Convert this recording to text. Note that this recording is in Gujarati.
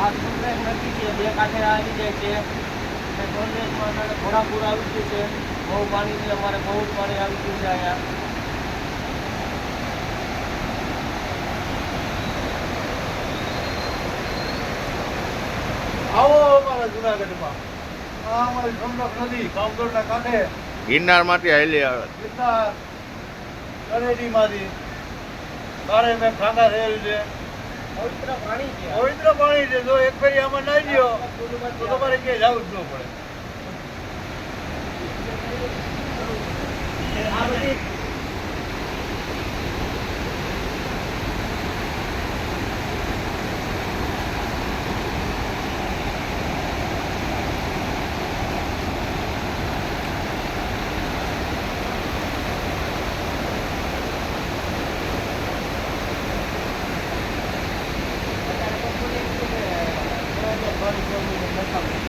આ સુપ્રેમ નદી છે, બે કાંઠે આવી જાય છે અને ટોલગેટમાં ઘોડાપુર આવી ગયું છે, બહુ પાણી છે, અમારે બહુ જ પાણી આવી ગયું છે અહીંયા. આવો અમારા જુનાગઢમાં, આ અમારી સમરખ નદી કામદોરના કાંઠે ગિરનારમાંથી હાલી આવે. ગિરનાર કરેડીમાંથી બારે મેં ખાંગા થયેલું છે. પવિત્ર પાણી છે. પવિત્ર પાણી છે. જો એક ફેરી આમાં નાહી લ્યો તો તમારે ક્યાંય જવું જ ન પડે. આ બધી અત્યારે તો